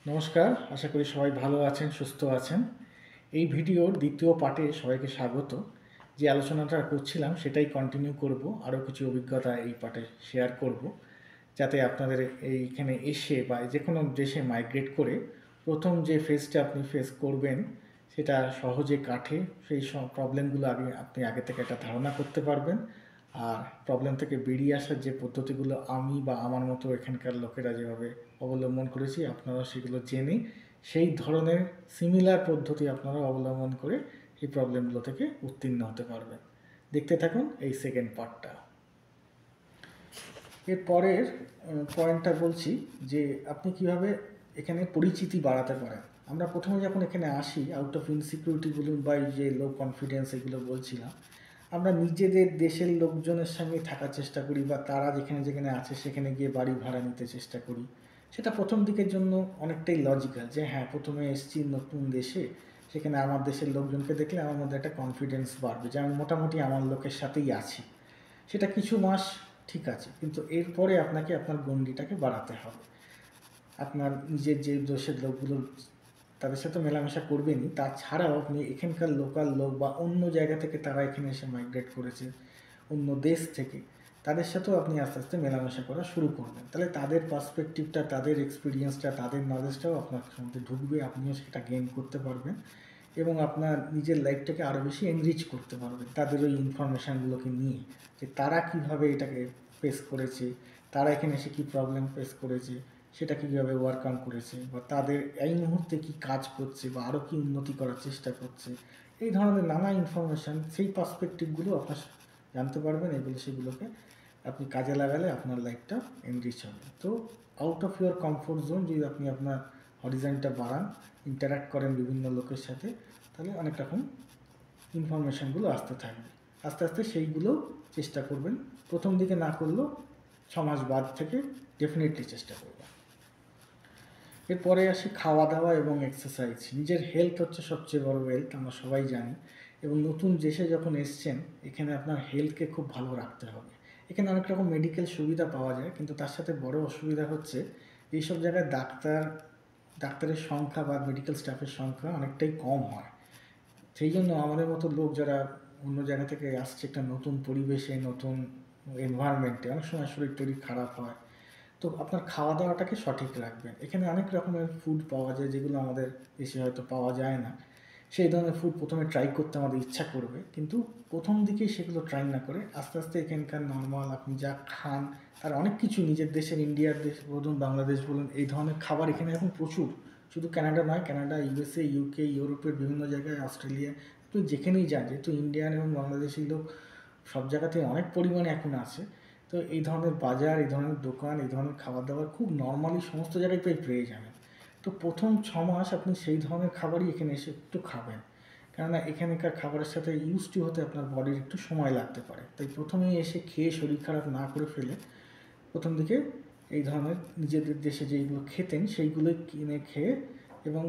নমস্কার, আশা করি সবাই ভালো আছেন, সুস্থ আছেন। এই ভিডিওর দ্বিতীয় পার্টে সবাইকে স্বাগত। যে আলোচনাটা করছিলাম সেটাই কন্টিনিউ করব, আরও কিছু অভিজ্ঞতা এই পার্টে শেয়ার করব, যাতে আপনাদের এইখানে এসে বা যে কোনো দেশে মাইগ্রেট করে প্রথম যে ফেজটা আপনি ফেস করবেন সেটা সহজে কাটে। সেই সব প্রবলেমগুলো আপনি আগে থেকে একটা ধারণা করতে পারবেন। আর প্রবলেম থেকে বেরিয়ে আসার যে পদ্ধতিগুলো আমি বা আমার মতো এখানকার লোকেরা যেভাবে অবলম্বন করেছি, আপনারা সেগুলো জেনে সেই ধরনের সিমিলার পদ্ধতি আপনারা অবলম্বন করে এই প্রবলেমগুলো থেকে উত্তীর্ণ হতে পারবেন। দেখতে থাকুন এই সেকেন্ড পার্টটা। এর পরের পয়েন্টটা বলছি যে আপনি কিভাবে এখানে পরিচিতি বাড়াতে পারেন। আমরা প্রথমে যখন এখানে আসি, আউট অফ ইনসিকিউরিটি বলুন বা এই যে লো কনফিডেন্স এগুলো বলছিলাম, আমরা নিজেদের দেশের লোকজনের সঙ্গে থাকার চেষ্টা করি বা তারা যেখানে যেখানে আছে সেখানে গিয়ে বাড়ি ভাড়া নিতে চেষ্টা করি। সেটা প্রথম দিকের জন্য অনেকটাই লজিক্যাল যে হ্যাঁ, প্রথমে এসেছি নতুন দেশে, সেখানে আমার দেশের লোকজনকে দেখলে আমার মধ্যে একটা কনফিডেন্স বাড়বে যে আমি মোটামুটি আমার লোকের সাথেই আছি। সেটা কিছু মাস ঠিক আছে, কিন্তু এরপরে আপনাকে আপনার গণ্ডিটাকে বাড়াতে হবে। আপনার নিজের যে দেশের লোকগুলো তাদের সাথে মেলামেশা করবেনই, তাছাড়াও আপনি এখানকার লোকাল লোক বা অন্য জায়গা থেকে তারা এখানে এসে মাইগ্রেট করেছে অন্য দেশ থেকে, তাদের সাথেও আপনি আস্তে আস্তে মেলামেশা করা শুরু করবেন। তাহলে তাদের পার্সপেক্টিভটা, তাদের এক্সপিরিয়েন্সটা, তাদের নলেজটাও আপনার মধ্যে ঢুকবে, আপনিও সেটা গেইন করতে পারবেন এবং আপনার নিজের লাইফটাকে আরও বেশি এনরিচ করতে পারবেন তাদের ওই ইনফরমেশানগুলোকে নিয়ে, যে তারা কীভাবে এটাকে ফেস করেছে, তারা এখানে এসে কী প্রবলেম ফেস করেছে, সেটা কীভাবে ওয়ার্ক করেছে, বা তাদের এই মুহূর্তে কী কাজ করছে বা আরও কী উন্নতি করার চেষ্টা করছে। এই ধরনের নানা ইনফরমেশান, সেই পার্সপেক্টিভগুলো আপনার জানতে পারবেন। সেগুলোকে আপনি কাজে লাগালে আপনার লাইফটা এনরিচ হবে। তো out of your comfort zone যদি আপনি আপনার হরিজনটা বাড়ান, ইন্টারাক্ট করেন বিভিন্ন লোকের সাথে, তাহলে অনেক রকম ইনফরমেশানগুলো আসতে থাকবে। আস্তে আস্তে সেইগুলো চেষ্টা করবেন। প্রথম দিকে না করলেও 6 মাস বাদ থেকে ডেফিনেটলি চেষ্টা করবেন। এরপরে আসি খাওয়া দাওয়া এবং এক্সারসাইজ। নিজের হেলথ হচ্ছে সবচেয়ে বড় ওয়েলথ, আমরা সবাই জানি। এবং নতুন দেশে যখন এসছেন, এখানে আপনার হেলথকে খুব ভালো রাখতে হবে। এখানে অনেক রকম মেডিকেল সুবিধা পাওয়া যায়, কিন্তু তার সাথে বড় অসুবিধা হচ্ছে এইসব জায়গায় ডাক্তারের সংখ্যা বা মেডিকেল স্টাফের সংখ্যা অনেকটাই কম হয়। সেই জন্য আমাদের মতো লোক যারা অন্য জায়গা থেকে আসছে একটা নতুন পরিবেশে, নতুন এনভায়রনমেন্টে, অনেক সময় শরীর টরীর খারাপ হয়। তো আপনার খাওয়া দাওয়াটাকে সঠিক রাখবেন। এখানে অনেক রকমের ফুড পাওয়া যায় যেগুলো আমাদের দেশে হয়তো পাওয়া যায় না। সেই ধরনের ফুড প্রথমে ট্রাই করতে আমাদের ইচ্ছা করবে, কিন্তু প্রথম দিকেই সেগুলো ট্রাই না করে আস্তে আস্তে এখানকার নর্মাল আপনি যা খান তার অনেক কিছু, নিজের দেশের, ইন্ডিয়ার দেশ বলুন, বাংলাদেশ বলুন, এই ধরনের খাবার এখানে এখন প্রচুর। শুধু কানাডা নয়, কানাডা, ইউএসএ, ইউকে, ইউরোপের বিভিন্ন জায়গায়, অস্ট্রেলিয়া, আপনি যেখানেই যান, যেহেতু ইন্ডিয়ান এবং বাংলাদেশি লোক সব জায়গাতে অনেক পরিমাণে এখন আছে, তো এই ধরনের বাজার, এই ধরনের দোকান, এই ধরনের খাবার দাবার খুব নর্মালি সমস্ত জায়গায় পেয়ে যাবেন। তো প্রথম 6 মাস আপনি সেই ধরনের খাবারই এখানে এসে একটু খাবেন, কেননা এখানকার খাবারের সাথে ইউজ টু হতে আপনার বডির একটু সময় লাগতে পারে। তাই প্রথমেই এসে খেয়ে শরীর খারাপ না করে ফেলে প্রথম দিকে এই ধরনের নিজেদের দেশে যেইগুলো খেতেন সেইগুলোই কিনে খেয়ে, এবং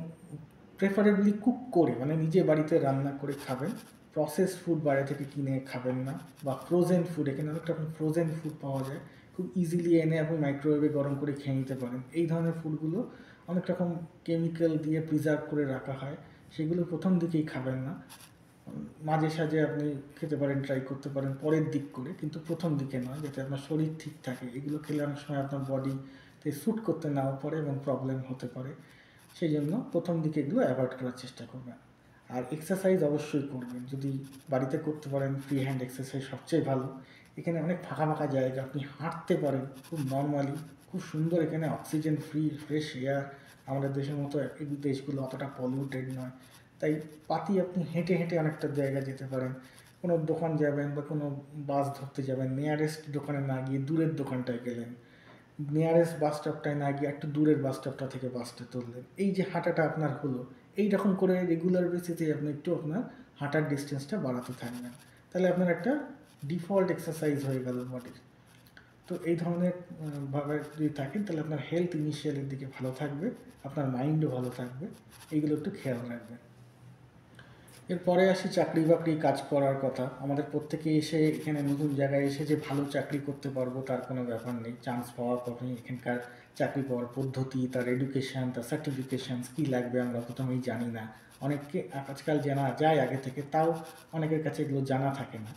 প্রেফারেবলি কুক করে, মানে নিজে বাড়িতে রান্না করে খাবেন। প্রসেস ফুড বাইরে থেকে কিনে খাবেন না, বা ফ্রোজেন ফুড, এখানে অনেক রকম ফ্রোজেন ফুড পাওয়া যায়, খুব ইজিলি এনে আপনি মাইক্রোওয়েভে গরম করে খেয়ে নিতে পারেন। এই ধরনের ফুডগুলো অনেক রকম কেমিক্যাল দিয়ে প্রিজার্ভ করে রাখা হয়, সেগুলো প্রথম দিকেই খাবেন না। মাঝে সাঝে আপনি খেতে পারেন, ট্রাই করতে পারেন পরের দিক করে, কিন্তু প্রথম দিকে নয়, যাতে আপনার শরীর ঠিক থাকে। এগুলো খেলে অনেক সময় আপনার বডিতে স্যুট করতে নাও পারে এবং প্রবলেম হতে পারে। সেই জন্য প্রথম দিকে এগুলো অ্যাভয়েড করার চেষ্টা করবেন। আর এক্সারসাইজ অবশ্যই করবেন, যদি বাড়িতে করতে পারেন ফ্রি হ্যান্ড এক্সারসাইজ সবচেয়ে ভালো। এখানে অনেক ফাঁকা ফাঁকা জায়গা, আপনি হাঁটতে পারেন খুব নর্মালি, খুব সুন্দর। এখানে অক্সিজেন ফ্রি, ফ্রেশ এয়ার। আমাদের দেশের মতো এই দেশগুলো অতটা পলিউটেড নয়, তাই আপনি হেঁটে হেঁটে অনেকটা জায়গা যেতে পারেন। কোনো দোকান যাবেন বা কোনো বাস ধরতে যাবেন, নিয়ারেস্ট দোকানে না গিয়ে দূরের দোকানটায় গেলেন, নিয়ারেস্ট বাস স্টপটায় না গিয়ে একটু দূরের বাস স্টপটা থেকে বাসটা তুললেন। এই যে হাঁটাটা আপনার হলো, এই রকম করে রেগুলার বেসিসে আপনি একটু আপনার হাঁটার ডিস্টেন্সটা বাড়াতে থাকবেন, তাহলে আপনার একটা ডিফল্ট এক্সারসাইজ হয়ে গেল বডির। তো এই ধরনের ভাবে যদি থাকেন, তাহলে আপনার হেলথ ইনিশিয়ালের দিকে ভালো থাকবে, আপনার মাইন্ডও ভালো থাকবে। এইগুলো একটু খেয়াল রাখবেন। এরপরে আসি চাকরি বাকরি কাজ করার কথা। আমাদের প্রত্যেকে এসে এখানে নতুন জায়গায় এসে যে ভালো চাকরি করতে পারবো তার কোনো ব্যাপার নেই। চান্স পাওয়ার পরে এখানকার চাকরি পাওয়ার পদ্ধতি, তার এডুকেশন, তার সার্টিফিকেশনস কী লাগবে আমরা প্রথমেই জানি না। অনেককে আজকাল জানা যায় আগে থেকে, তাও অনেকের কাছে এগুলো জানা থাকে না।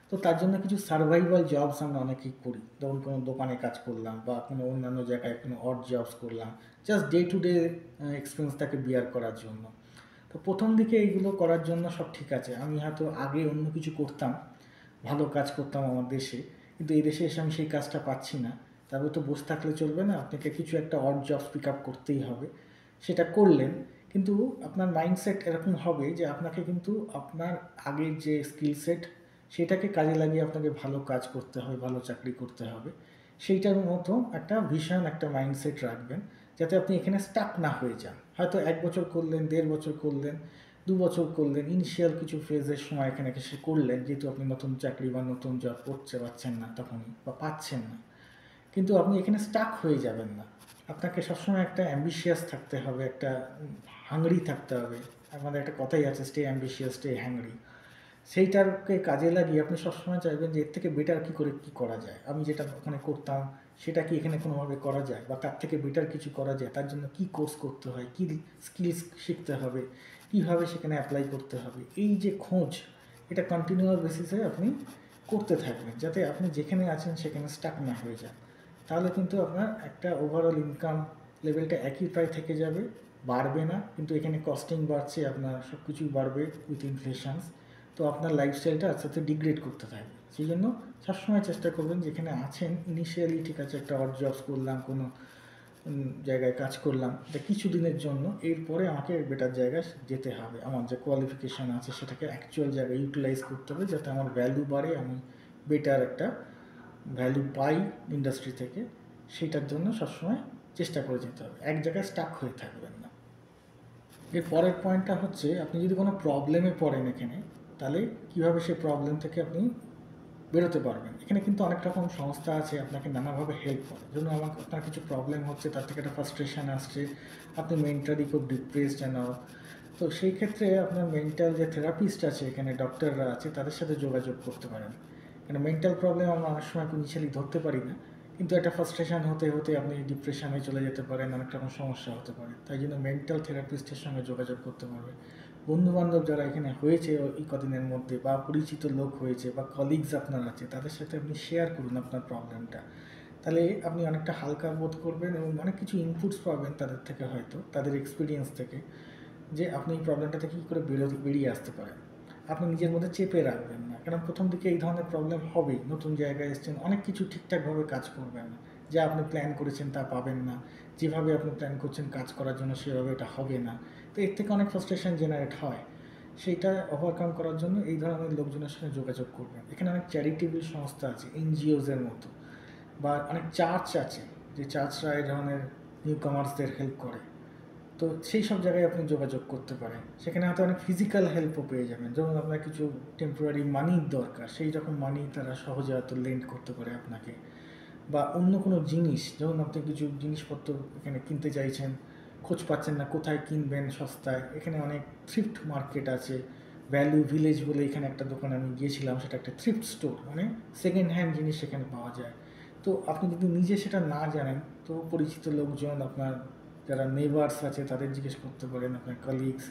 তো তার জন্য কিছু সার্ভাইভাল জবস আমরা অনেকেই করি। ধরুন কোনো দোকানে কাজ করলাম বা কোনো অন্যান্য জায়গায় কোনো অড জবস করলাম, জাস্ট ডে টু ডে এক্সপেন্সটাকে বিয়ার করার জন্য। তো প্রথম দিকে এইগুলো করার জন্য সব ঠিক আছে। আমি হয়তো আগে অন্য কিছু করতাম, ভালো কাজ করতাম আমার দেশে, কিন্তু এই দেশে এসে আমি সেই কাজটা পাচ্ছি না। তবে তো বসে থাকলে চলবে না, আপনাকে কিছু একটা অড জবস পিক আপ করতেই হবে। সেটা করলেন, কিন্তু আপনার মাইন্ডসেট এরকম হবে যে আপনাকে কিন্তু আপনার আগের যে স্কিল সেট সেটাকে কাজে লাগিয়ে আপনাকে ভালো কাজ করতে হবে, ভালো চাকরি করতে হবে। সেইটার মতো একটা ভিশন, একটা মাইন্ডসেট রাখবেন, যাতে আপনি এখানে স্টাক না হয়ে যান। হয়তো 1 বছর করলেন, 1.5 বছর করলেন, 2 বছর করলেন, ইনিশিয়াল কিছু ফেজের সময় এখানে এসে করলেন, যেহেতু আপনি নতুন চাকরি বা নতুন জব করতে পারছেন না তখনই, বা পাচ্ছেন না। কিন্তু আপনি এখানে স্টাক হয়ে যাবেন না। আপনাকে সবসময় একটা অ্যাম্বিশিয়াস থাকতে হবে, একটা হাংরি থাকতে হবে। আমাদের একটা কথাই আছে, স্টে অ্যাম্বিশিয়াস, স্টে হ্যাংরি। সেইটাকে কাজে লাগিয়ে আপনি সবসময় চাইবেন যে এর থেকে বেটার কী করে কী করা যায়। আমি যেটা ওখানে করতাম সেটা কি এখানে কোনোভাবে করা যায়, বা তার থেকে বেটার কিছু করা যায়, তার জন্য কী কোর্স করতে হয়, কী স্কিলস শিখতে হবে, কীভাবে সেখানে অ্যাপ্লাই করতে হবে। এই যে খোঁজ, এটা কন্টিনিউয়াস বেসিসে আপনি করতে থাকবেন, যাতে আপনি যেখানে আছেন সেখানে স্টাক না হয়ে যান। তাহলে কিন্তু আপনার একটা ওভারঅল ইনকাম লেভেলটা একই প্রায় থেকে যাবে, বাড়বে না। কিন্তু এখানে কস্টিং বাড়ছে, আপনার সব কিছুই বাড়বে উইথ ইনফ্লেশনস। তো আপনার লাইফস্টাইলটা আস্তে আস্তে ডিগ্রেড করতে থাকবে। সেই জন্য সবসময় চেষ্টা করবেন যেখানে আছেন ইনিশিয়ালি ঠিক আছে, একটা অড জবস করলাম, কোনো জায়গায় কাজ করলাম, এটা কিছু দিনের জন্য, এরপরে আমাকে বেটার জায়গায় যেতে হবে। আমার যে কোয়ালিফিকেশান আছে সেটাকে অ্যাকচুয়াল জায়গায় ইউটিলাইজ করতে হবে, যাতে আমার ভ্যালু বাড়ে, আমি বেটার একটা ভ্যালু পাই ইন্ডাস্ট্রি থেকে। সেইটার জন্য সবসময় চেষ্টা করে যেতে হবে, এক জায়গায় স্টাক হয়ে থাকবেন না। এর পরের পয়েন্টটা হচ্ছে, আপনি যদি কোনো প্রবলেমে পড়েন এখানে, তাহলে কীভাবে সেই প্রবলেম থেকে আপনি বেরোতে পারবেন। এখানে কিন্তু অনেক রকম সংস্থা আছে, আপনাকে নানাভাবে হেল্প করে। ধরুন আপনার কিছু প্রবলেম হচ্ছে, তার থেকে একটা ফ্রাস্ট্রেশন আসছে, আপনি মেন্টালি খুব ডিপ্রেসড অ্যান্ড অল। তো সেই ক্ষেত্রে আপনার মেন্টাল যে থেরাপিস্ট আছে এখানে, ডক্টররা আছে, তাদের সাথে যোগাযোগ করতে পারেন। কেন মেন্টাল প্রবলেম আমরা অনেক সময় ইনিশিয়ালি ধরতে পারি না, কিন্তু একটা ফ্রাস্ট্রেশন হতে হতে আপনি ডিপ্রেশনে চলে যেতে পারেন, অনেক রকম সমস্যা হতে পারে। তাই জন্য মেন্টাল থেরাপিস্টের সঙ্গে যোগাযোগ করতে পারবেন। বন্ধুবান্ধব যারা এখানে হয়েছে এই কদিনের মধ্যে, বা পরিচিত লোক হয়েছে, বা কলিগস আপনার আছে, তাদের সাথে আপনি শেয়ার করুন আপনার প্রবলেমটা। তাহলে আপনি অনেকটা হালকা বোধ করবেন এবং অনেক কিছু ইনপুটস পাবেন তাদের থেকে, হয়তো তাদের এক্সপিরিয়েন্স থেকে, যে আপনি এই প্রবলেমটা থেকে কী করে বেরিয়ে আসতে পারেন। আপনি নিজের মধ্যে চেপে রাখবেন না, কারণ প্রথম দিকে এই ধরনের প্রবলেম হবেই। নতুন জায়গায় এসেছেন, অনেক কিছু ঠিকঠাকভাবে কাজ করবে না, যা আপনি প্ল্যান করেছেন তা পাবেন না, যেভাবে আপনি প্ল্যান করছেন কাজ করার জন্য সেভাবে এটা হবে না। তো এর থেকে অনেক ফ্রাস্ট্রেশন জেনারেট হয়। সেইটা ওভারকাম করার জন্য এই ধরনের লোকজনের সঙ্গে যোগাযোগ করবেন। এখানে অনেক চ্যারিটেবল সংস্থা আছে, এনজিওসের মতো, বা অনেক চার্চ আছে, যে চার্চরা এই ধরনের নিউ কামার্সদের হেল্প করে। তো সেই সব জায়গায় আপনি যোগাযোগ করতে পারেন। সেখানে হয়তো অনেক ফিজিক্যাল হেল্পও পেয়ে যাবেন। যেমন আপনার কিছু টেম্পোরারি মানির দরকার, সেই রকম মানি তারা সহজে হয়তো লেন্ড করতে পারে আপনাকে। বা অন্য কোনো জিনিস, যেমন আপনি কিছু জিনিসপত্র এখানে কিনতে চাইছেন, খোঁজ পাচ্ছেন না কোথায় কিনবেন সস্তায়, এখানে অনেক থ্রিফ্ট মার্কেট আছে। ভ্যালু ভিলেজ বলে এখানে একটা দোকানে আমি গিয়েছিলাম, সেটা একটা থ্রিফ্ট স্টোর, মানে সেকেন্ড হ্যান্ড জিনিস সেখানে পাওয়া যায়। তো আপনি যদি নিজে সেটা না জানেন, তো পরিচিত লোকজন, আপনার যারা নেবার্স আছে তাদের জিজ্ঞেস করতে পারেন, আপনার কলিগস,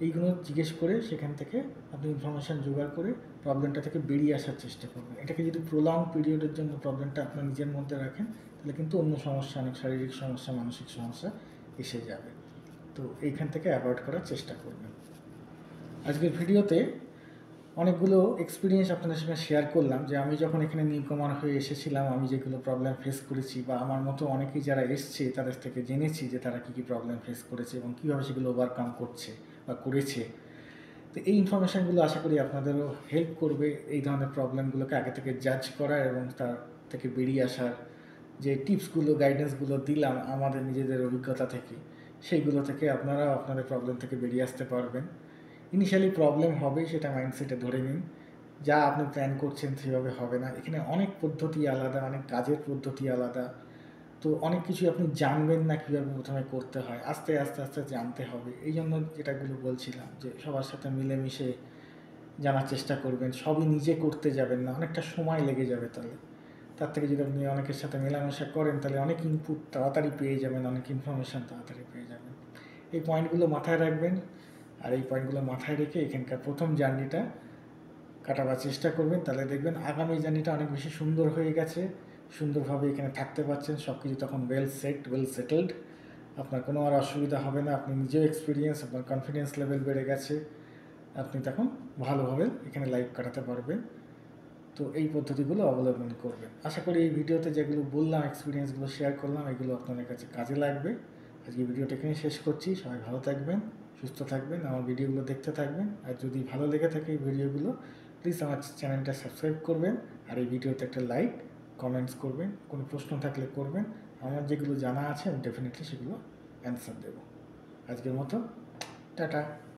এইগুলো জিজ্ঞেস করে সেখান থেকে আপনি ইনফরমেশান জোগাড় করে প্রবলেমটা থেকে বেরিয়ে আসার চেষ্টা করবেন। এটাকে যদি প্রলং পিরিয়ডের জন্য প্রবলেমটা আপনার নিজের মধ্যে রাখেন, তাহলে কিন্তু অন্য সমস্যা, অনেক শারীরিক সমস্যা, মানসিক সমস্যা এসে যাবে। তো এইখান থেকে অ্যাভয়েড করার চেষ্টা করবেন। আজকের ভিডিওতে অনেকগুলো এক্সপিরিয়েন্স আপনাদের সঙ্গে শেয়ার করলাম, যে আমি যখন এখানে নিউকামার হয়ে এসেছিলাম আমি যেগুলো প্রবলেম ফেস করেছি, বা আমার মতো অনেকেই যারা এসছে তাদের থেকে জেনেছি যে তারা কী কী প্রবলেম ফেস করেছে এবং কীভাবে সেগুলো ওভারকাম করছে বা করেছে। তো এই ইনফরমেশানগুলো আশা করি আপনাদেরও হেল্প করবে এই ধরনের প্রবলেমগুলোকে আগে থেকে জাজ করা এবং তার থেকে বেরিয়ে আসার যে টিপসগুলো, গাইডেন্সগুলো দিলাম আমাদের নিজেদের অভিজ্ঞতা থেকে, সেইগুলো থেকে আপনারাও আপনাদের প্রবলেম থেকে বেরিয়ে আসতে পারবেন। ইনিশিয়ালি প্রবলেম হবে, সেটা মাইন্ডসেটে ধরে নিন। যা আপনি প্ল্যান করছেন সেভাবে হবে না। এখানে অনেক পদ্ধতি আলাদা, অনেক কাজের পদ্ধতি আলাদা। তো অনেক কিছুই আপনি জানবেন না কীভাবে প্রথমে করতে হয়, আস্তে আস্তে আস্তে জানতে হবে। এই জন্য যেটাগুলো বলছিলাম যে সবার সাথে মিলেমিশে জানার চেষ্টা করবেন, সবই নিজে করতে যাবেন না, অনেকটা সময় লেগে যাবে তাহলে। তার থেকে যদি আপনি অনেকের সাথে মেলামেশা করেন তাহলে অনেক ইনপুট তাড়াতাড়ি পেয়ে যাবেন, অনেক ইনফরমেশান তাড়াতাড়ি পেয়ে যাবেন। এই পয়েন্টগুলো মাথায় রাখবেন, আর এই পয়েন্টগুলো মাথায় রেখে এখানকার প্রথম জার্নিটা কাটাবার চেষ্টা করবেন, তাহলে দেখবেন আগামী জার্নিটা অনেক বেশি সুন্দর হয়ে গেছে, সুন্দরভাবে এখানে থাকতে পারছেন, সব কিছু তখন ওয়েল সেটেলড, আপনার কোনো আর অসুবিধা হবে না, আপনি নিজেও এক্সপিরিয়েন্স, আপনার কনফিডেন্স লেভেল বেড়ে গেছে, আপনি তখন ভালোভাবে এখানে লাইফ কাটাতে পারবেন। তো এই পদ্ধতিগুলো অবলম্বন করবেন। আশা করি এই ভিডিওতে যেগুলো বললাম, এক্সপিরিয়েন্সগুলো শেয়ার করলাম, এগুলো আপনাদের কাছে কাজে লাগবে। আজকে ভিডিওটা এখানে শেষ করছি। সবাই ভালো থাকবেন, সুস্থ থাকবেন, আমার ভিডিওগুলো দেখতে থাকবেন। আর যদি ভালো লেগে থাকে এই ভিডিওগুলো, প্লিজ আমার চ্যানেলটা সাবস্ক্রাইব করবেন, আর এই ভিডিওতে একটা লাইক, কমেন্টস করবেন, কোনো প্রশ্ন থাকলে করবেন। আমার যেগুলো জানা আছে আমি ডেফিনেটলি সেগুলো অ্যান্সার দেবো। আজকের মতো টাটা।